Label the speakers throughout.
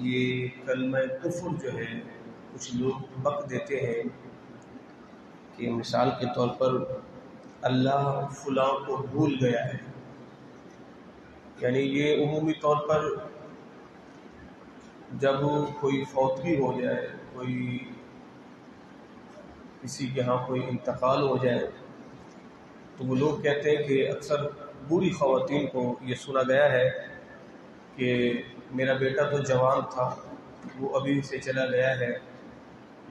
Speaker 1: یہ کلمہ کفر جو ہے کچھ لوگ بک دیتے ہیں کہ مثال کے طور پر اللہ فلاں کو بھول گیا ہے، یعنی یہ عمومی طور پر جب کوئی فوتگی ہو جائے، کوئی کسی کے ہاں کوئی انتقال ہو جائے تو وہ لوگ کہتے ہیں کہ اکثر بوڑھی خواتین کو یہ سنا گیا ہے کہ میرا بیٹا تو جوان تھا، وہ ابھی سے چلا گیا ہے،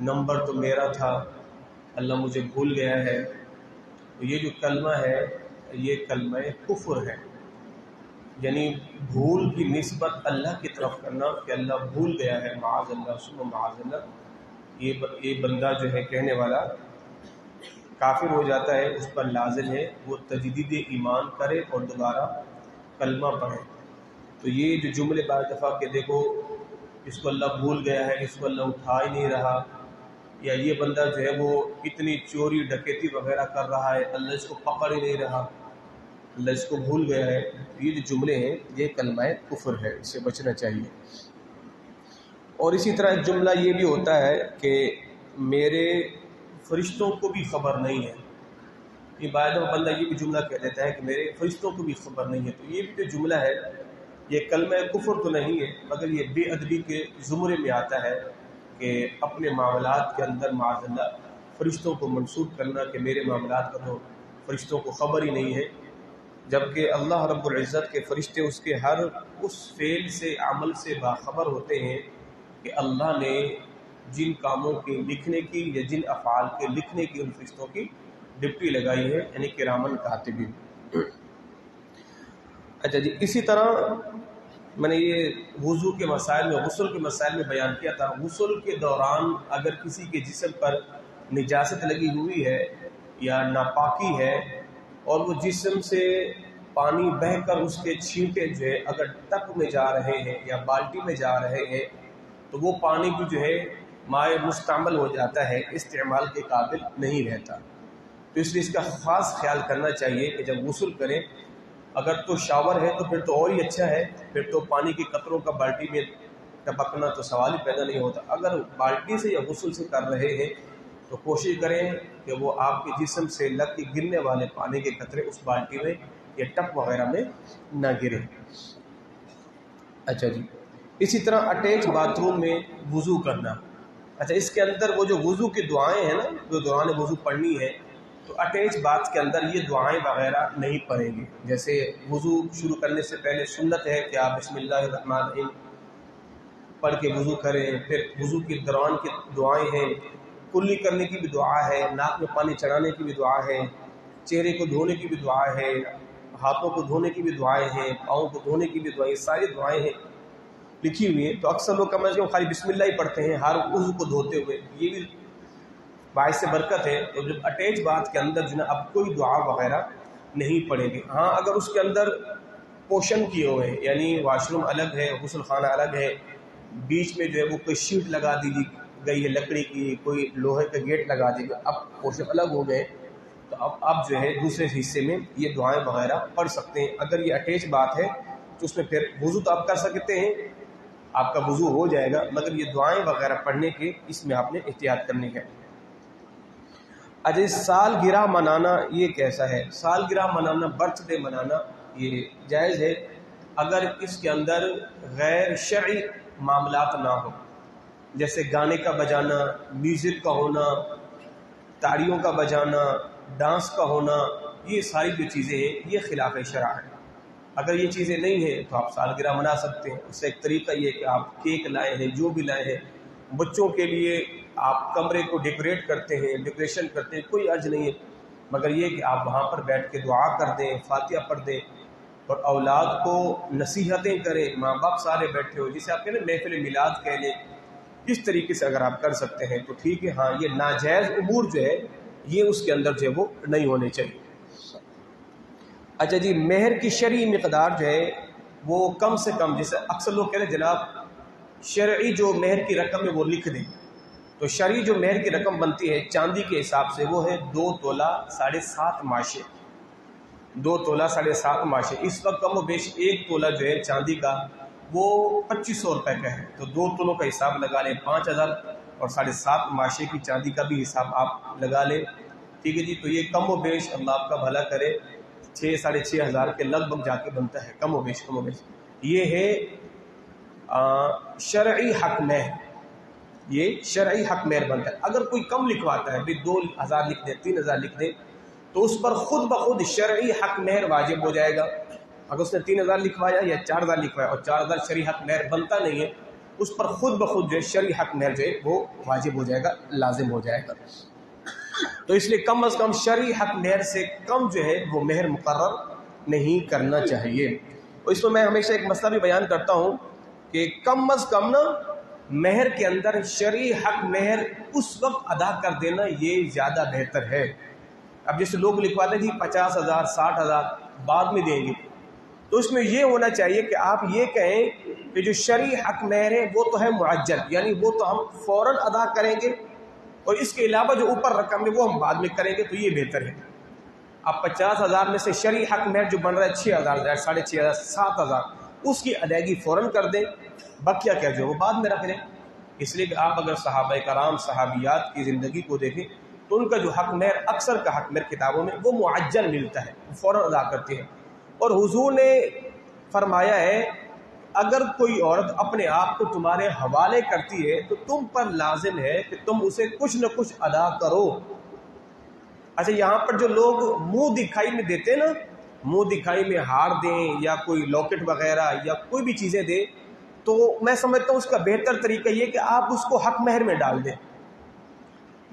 Speaker 1: نمبر تو میرا تھا، اللہ مجھے بھول گیا ہے۔ تو یہ جو کلمہ ہے یہ کلمہ کفر ہے، یعنی بھول کی نسبت اللہ کی طرف کرنا کہ اللہ بھول گیا ہے، معاذ اللہ ثم معاذ اللہ، یہ بندہ جو ہے کہنے والا کافر ہو جاتا ہے، اس پر لازم ہے وہ تجدید ایمان کرے اور دوبارہ کلمہ پڑھے۔ تو یہ جو جملے بعض دفعہ کہ دیکھو اس کو اللہ بھول گیا ہے، اس کو اللہ اٹھا ہی نہیں رہا، یا یہ بندہ جو ہے وہ اتنی چوری ڈکیتی وغیرہ کر رہا ہے، اللہ اس کو پکڑ ہی نہیں رہا، اللہ اس کو بھول گیا ہے، یہ جو جملے ہیں یہ کلمہ کفر ہے، اس سے بچنا چاہیے۔ اور اسی طرح ایک جملہ یہ بھی ہوتا ہے کہ میرے فرشتوں کو بھی خبر نہیں ہے، یہ باعث بندہ یہ بھی جملہ کہہ دیتا ہے کہ میرے فرشتوں کو بھی خبر نہیں ہے، تو یہ بھی جو جملہ ہے یہ کلمہ کفر تو نہیں ہے، مگر یہ بے ادبی کے زمرے میں آتا ہے کہ اپنے معاملات کے اندر معاذ اللہ فرشتوں کو منسوب کرنا کہ میرے معاملات کا تو فرشتوں کو خبر ہی نہیں ہے، جبکہ اللہ رب العزت کے فرشتے اس کے ہر اس فعل سے عمل سے باخبر ہوتے ہیں کہ اللہ نے جن کاموں کے لکھنے کی یا جن افعال کے لکھنے کی ان فرشتوں کی ڈپٹی لگائی ہے، یعنی کرامن کاتبین۔ اچھا جی، اسی طرح میں نے یہ وضو کے مسائل میں غسل کے مسائل میں بیان کیا تھا، غسل کے دوران اگر کسی کے جسم پر نجاست لگی ہوئی ہے یا ناپاکی ہے اور وہ جسم سے پانی بہہ کر اس کے چھینٹے جو ہے اگر ٹپ میں جا رہے ہیں یا بالٹی میں جا رہے ہیں تو وہ پانی بھی جو ہے مائع مستعمل ہو جاتا ہے، استعمال کے قابل نہیں رہتا، تو اس لیے اس کا خاص خیال کرنا چاہیے کہ جب غسل کریں، اگر تو شاور ہے تو پھر تو اور ہی اچھا ہے، پھر تو پانی کے قطروں کا بالٹی میں ٹپکنا تو سوال ہی پیدا نہیں ہوتا۔ اگر بالٹی سے یا غسل سے کر رہے ہیں تو کوشش کریں کہ وہ آپ کے جسم سے لگ کے گرنے والے پانی کے قطرے اس بالٹی میں یا ٹپ وغیرہ میں نہ گریں۔ اچھا جی، اسی طرح اٹیچ باتھ روم میں وضو کرنا۔ اچھا، اس کے اندر وہ جو وضو کی دعائیں ہیں نا جو دوران وضو پڑھنی ہے، تو اٹیچ باتھ کے اندر یہ دعائیں وغیرہ نہیں پڑھیں گے۔ جیسے وضو شروع کرنے سے پہلے سنت ہے کہ آپ بسم اللہ الرحمن الرحیم پڑھ کے وضو کریں، پھر وضو کے دوران کی دعائیں ہیں، کلی کرنے کی بھی دعا ہے، ناک میں پانی چڑھانے کی بھی دعا ہے، چہرے کو دھونے کی بھی دعا ہے، ہاتھوں کو دھونے کی بھی دعائیں ہیں، پاؤں کو دھونے کی بھی دعائیں، ساری دعائیں ہیں لکھی ہوئی ہیں۔ تو اکثر لوگ کم از کم خالی بسم اللہ ہی پڑھتے ہیں ہر عضو کو دھوتے ہوئے، یہ بھی باعث برکت ہے۔ تو جب اٹیچ بات کے اندر جو ہے اب کوئی دعا وغیرہ نہیں پڑھیں گے۔ ہاں اگر اس کے اندر پوشن کیے ہوئے ہیں، یعنی واش روم الگ ہے، غسل خانہ الگ ہے، بیچ میں جو ہے وہ کوئی شیٹ لگا دی گئی ہے لکڑی کی، کوئی لوہے کا گیٹ لگا دی گئی، اب پوشن الگ ہو گئے تو اب جو ہے دوسرے حصے میں یہ دعائیں وغیرہ پڑھ سکتے ہیں۔ اگر یہ اٹیچ بات ہے تو اس میں پھر وضو تو آپ کر سکتے ہیں، آپ کا وضو ہو جائے گا، مگر یہ دعائیں وغیرہ پڑھنے کے اس میں آپ نے احتیاط کرنی ہے۔ اچھا، سالگرہ منانا یہ کیسا ہے؟ سالگرہ منانا، برتھ ڈے منانا یہ جائز ہے اگر اس کے اندر غیر شرعی معاملات نہ ہو، جیسے گانے کا بجانا، میوزک کا ہونا، تاڑیوں کا بجانا، ڈانس کا ہونا، یہ ساری جو چیزیں ہیں یہ خلاف شرع ہے۔ اگر یہ چیزیں نہیں ہیں تو آپ سالگرہ منا سکتے ہیں۔ اس سے ایک طریقہ یہ کہ آپ کیک لائے ہیں، جو بھی لائے ہیں، بچوں کے لیے آپ کمرے کو ڈیکوریٹ کرتے ہیں، ڈیکوریشن کرتے ہیں، کوئی عرض نہیں ہے، مگر یہ کہ آپ وہاں پر بیٹھ کے دعا کر دیں، فاتحہ پڑھ دیں اور اولاد کو نصیحتیں کریں، ماں باپ سارے بیٹھے ہو، جسے آپ کہتے ہیں محفل میلاد کہہ لیں، اس طریقے سے اگر آپ کر سکتے ہیں تو ٹھیک ہے۔ ہاں، یہ ناجائز امور جو ہے یہ اس کے اندر جو ہے وہ نہیں ہونے چاہیے۔ اچھا جی، مہر کی شرعی مقدار جو ہے وہ کم سے کم، جیسے اکثر لوگ کہہ رہے ہیں جناب شرعی جو مہر کی رقم ہے وہ لکھ دیں، تو شرعی جو مہر کی رقم بنتی ہے چاندی کے حساب سے وہ ہے 2 تولہ 7.5 ماشے، 2 تولہ 7.5 ماشے۔ اس وقت کم و بیش 1 تولہ جو ہے چاندی کا وہ 2500 روپے کا ہے، تو 2 تولوں کا حساب لگا لیں 5000 اور 7.5 ماشے کی چاندی کا بھی حساب آپ لگا لیں، ٹھیک ہے جی۔ تو یہ کم و بیش اللہ آپ کا بھلا کرے 6-6.5 ہزار کے لگ بھگ جا کے بنتا ہے، کم و بیش۔ یہ ہے شرعی حق مہر، یہ شرعی حق مہر بنتا ہے۔ اگر کوئی کم لکھواتا ہے، 2000 لکھ دیں، 3000 لکھ دیں، تو اس پر خود بخود شرعی حق مہر واجب ہو جائے گا۔ اگر اس نے 3000 لکھوایا یا 4000 لکھوایا اور 4000 شرعی حق مہر بنتا نہیں ہے، اس پر خود بخود جو ہے شرعی حق مہر جو ہے وہ واجب ہو جائے گا، لازم ہو جائے گا۔ تو اس لیے کم از کم شرعی حق مہر سے کم جو ہے وہ مہر مقرر نہیں کرنا چاہیے۔ اور اس میں ہمیشہ ایک مسئلہ بھی بیان کرتا ہوں کہ کم از کم نا مہر کے اندر شرعی حق مہر اس وقت ادا کر دینا یہ زیادہ بہتر ہے۔ اب جیسے لوگ لکھواتے ہیں جی 50,000 60,000 بعد میں دیں گے، تو اس میں یہ ہونا چاہیے کہ آپ یہ کہیں کہ جو شرعی حق مہر ہے وہ تو ہے معجل، یعنی وہ تو ہم فوراً ادا کریں گے، اور اس کے علاوہ جو اوپر رقم ہے وہ ہم بعد میں کریں گے، تو یہ بہتر ہے۔ اب 50,000 میں سے شرعی حق مہر جو بن رہا ہے 6,000 6,500 7,000، اس کی ادائیگی فوراً کر دیں، بقیہ کیا جو وہ بعد میں رکھ لیں۔ اس لیے کہ آپ اگر صحابہ کرام صحابیات کی زندگی کو دیکھیں تو ان کا جو حق مہر، اکثر کا حق مہر کتابوں میں وہ معجل ملتا ہے، وہ فوراً ادا کرتے ہیں۔ اور حضور نے فرمایا ہے اگر کوئی عورت اپنے آپ کو تمہارے حوالے کرتی ہے تو تم پر لازم ہے کہ تم اسے کچھ نہ کچھ ادا کرو۔ اچھا، یہاں پر جو لوگ منہ دکھائی میں دیتے نا، منہ دکھائی میں ہار دیں یا کوئی لاکٹ وغیرہ یا کوئی بھی چیزیں دیں، تو میں سمجھتا ہوں اس کا بہتر طریقہ یہ کہ آپ اس کو حق مہر میں ڈال دیں،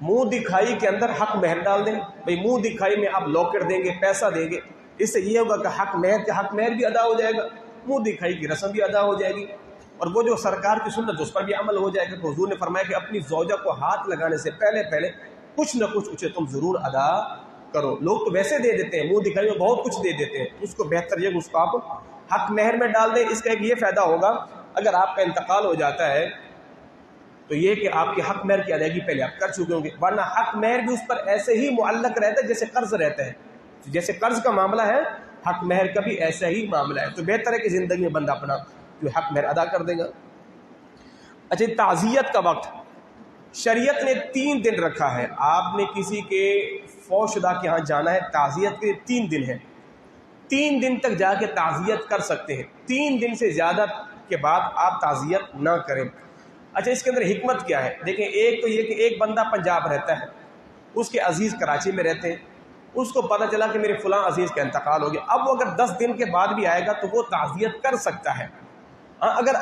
Speaker 1: منہ دکھائی کے اندر حق مہر ڈال دیں۔ بھئی منہ دکھائی میں آپ لاکٹ دیں گے، پیسہ دیں گے، اس سے یہ ہوگا کہ حق مہر بھی ادا ہو جائے گا، منہ دکھائی کی رسم بھی ادا ہو جائے گی، اور وہ جو سرکار کی سنت اس پر بھی عمل ہو جائے گا۔ تو حضور نے فرمایا کہ اپنی زوجہ کو ہاتھ لگانے سے پہلے کچھ نہ کچھ اسے تم ضرور ادا کرو۔ لوگ تو ویسے دے دیتے ہیں، منہ دکھائی میں بہت کچھ دے دیتے ہیں، اس کو بہتر یہ کہ اس کو آپ حق مہر میں ڈال دیں۔ اس کا ایک یہ فائدہ ہوگا اگر آپ کا انتقال ہو جاتا ہے تو یہ کہ آپ کے حق مہر کی ادائیگی پہلے آپ کر چکے ہوں گے، ورنہ حق مہر بھی اس پر ایسے ہی معلق رہتا ہے جیسے قرض رہتا ہے، جیسے قرض کا معاملہ ہے حق مہر کا بھی ایسا ہی معاملہ ہے۔ تو بہتر ہے کہ زندگی میں بندہ اپنا جو حق مہر ادا کر دے گا۔ اچھا، تعزیت کا وقت شریعت نے 3 دن رکھا ہے۔ آپ نے کسی کے فوت شدہ کے ہاں جانا ہے، تعزیت کے 3 دن ہے، 3 دن تک جا کے تعزیت کر سکتے ہیں، 3 دن سے زیادہ کے بعد آپ تعزیت نہ کریں۔ اچھا، اس کے اندر حکمت کیا ہے؟ دیکھیں، ایک تو یہ کہ ایک بندہ پنجاب رہتا ہے، اس کے عزیز کراچی میں رہتے ہیں، اس کو پتہ چلا کہ میرے فلاں عزیز کا انتقال ہو گیا، اب وہ اگر 10 دن کے بعد بھی آئے گا تو وہ تعزیت کر سکتا ہے۔ اگر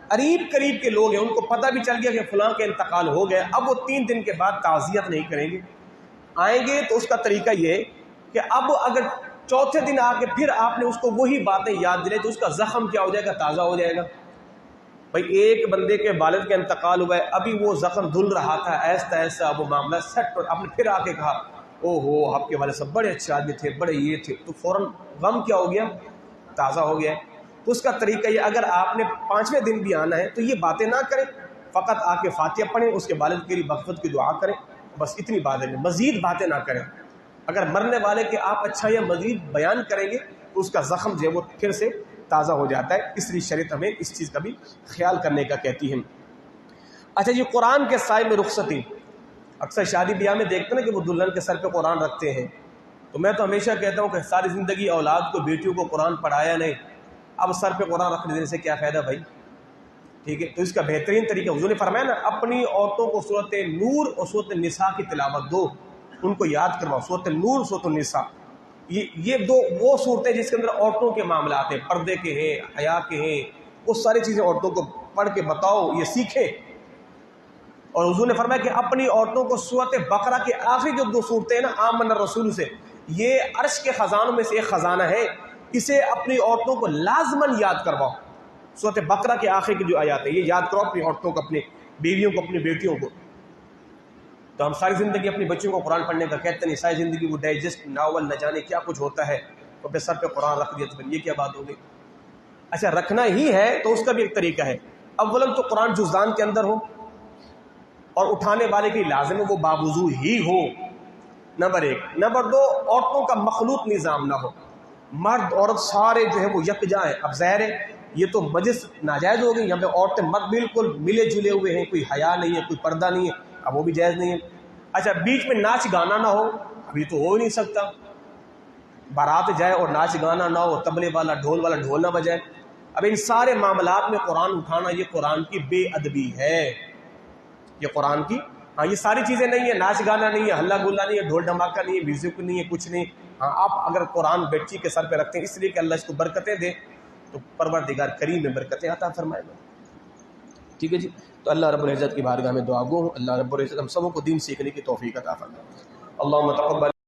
Speaker 1: قریب کے لوگ ہیں، ان کو پتہ بھی چل گیا کہ فلاں کا انتقال ہو گیا، اب وہ 3 دن کے بعد تعزیت نہیں کریں گے، آئیں گے تو اس کا طریقہ یہ کہ اب اگر چوتھے دن آ کے پھر آپ نے اس کو وہی باتیں یاد دلائی تو اس کا زخم کیا ہو جائے گا؟ تازہ ہو جائے گا۔ بھائی ایک بندے کے والد کا انتقال ہوا ہے، ابھی وہ زخم دھل رہا تھا، ایسا ایسا وہ معاملہ سیٹ، اور آپ نے پھر آ کے کہا او ہو آپ کے والد صاحب بڑے اچھے آدمی تھے، بڑے یہ تھے، تو فوراً غم کیا ہو گیا؟ تازہ ہو گیا ہے۔ تو اس کا طریقہ یہ، اگر آپ نے 5ویں دن بھی آنا ہے تو یہ باتیں نہ کریں، فقط آ کے فاتحہ پڑھیں، اس کے والد کے لیے مغفرت کی دعا کریں، بس اتنی باتیں، مزید باتیں نہ کریں۔ اگر مرنے والے کے آپ اچھا یا مزید بیان کریں گے تو اس کا زخم جو ہے وہ پھر سے تازہ ہو جاتا ہے، اس لیے شریعت ہمیں اس چیز کا بھی خیال کرنے کا کہتی ہے۔ اچھا جی، قرآن کے سائے میں رخصتی، اکثر شادی بیاہ میں دیکھتے ہیں نا کہ وہ دلہن کے سر پہ قرآن رکھتے ہیں، تو میں تو ہمیشہ کہتا ہوں کہ ساری زندگی اولاد کو، بیٹیوں کو قرآن پڑھایا نہیں، اب سر پہ قرآن رکھ دینے سے کیا فائدہ بھائی؟ ٹھیک ہے، تو اس کا بہترین طریقہ حضور نے فرمایا نا، اپنی عورتوں کو سورۃ نور اور سورۃ النساء کی تلاوت دو، ان کو یاد کرواؤ، سورۃ النور، سورۃ النساء، یہ دو وہ صورتیں جس کے اندر عورتوں کے معاملات ہیں، پردے کے ہیں، حیا کے ہیں، وہ ساری چیزیں عورتوں کو پڑھ کے بتاؤ، یہ سیکھیں۔ اور حضور نے فرمایا کہ اپنی عورتوں کو سورۃ بقرہ کے آخری جو 2 صورتیں ہیں نا، آمن الرسول سے، یہ عرش کے خزانوں میں سے ایک خزانہ ہے، اسے اپنی عورتوں کو لازماً یاد کرواؤ۔ سورۃ بقرہ کے آخر کی جو آیات ہے یہ یاد کرو اپنی عورتوں کو، اپنی بیویوں کو، اپنی بیٹیوں کو۔ تو ہم ساری زندگی اپنی بچوں کو قرآن پڑھنے کا کہتے نہیں، ساری زندگی وہ ڈائجسٹ ناول نہ جانے کیا کچھ ہوتا ہے، تو پھر سر پہ قرآن رکھ دیا، تو پھر یہ کیا بات ہوگی؟ اچھا، رکھنا ہی ہے تو اس کا بھی ایک طریقہ ہے، اولاً تو قرآن جزدان کے اندر ہو، اور اٹھانے والے کی لازم ہے وہ باوضو ہی ہو، نمبر 1۔ نمبر 2، عورتوں کا مخلوط نظام نہ ہو، مرد عورت سارے جو ہے وہ یکجا ہیں۔ اب ظاہر ہے یہ تو مجلس ناجائز ہو گئی، یہاں پہ عورتیں مرد بالکل ملے جلے ہوئے ہیں، کوئی حیا نہیں ہے، کوئی پردہ نہیں ہے، اب وہ بھی جائز نہیں ہے۔ اچھا بیچ میں ناچ گانا نہ ہو، ابھی تو ہو ہی نہیں سکتا، بارات جائے اور ناچ گانا نہ ہو، تبلے والا ڈھول والا ڈھول نہ بجائے۔ اب ان سارے معاملات میں قرآن اٹھانا یہ قرآن کی بے ادبی ہے، یہ قرآن کی، ہاں یہ ساری چیزیں نہیں ہے، ناچ گانا نہیں ہے، ہلا گلا نہیں ہے، ڈھول دھماکہ نہیں ہے، میوزک نہیں ہے، کچھ نہیں۔ ہاں آپ اگر قرآن بیٹھی کے سر پہ رکھتے ہیں اس لیے کہ اللہ اس کو برکتیں دے، تو پروردگار کریم میں برکتیں عطا فرمائے گا، ٹھیک ہے جی۔ تو اللہ رب العزت کی بارگاہ میں دعا گو ہوں، اللہ رب العزت ہم سبوں کو دین سیکھنے کی توفیق عطا فرمائے۔ اللہم تقبل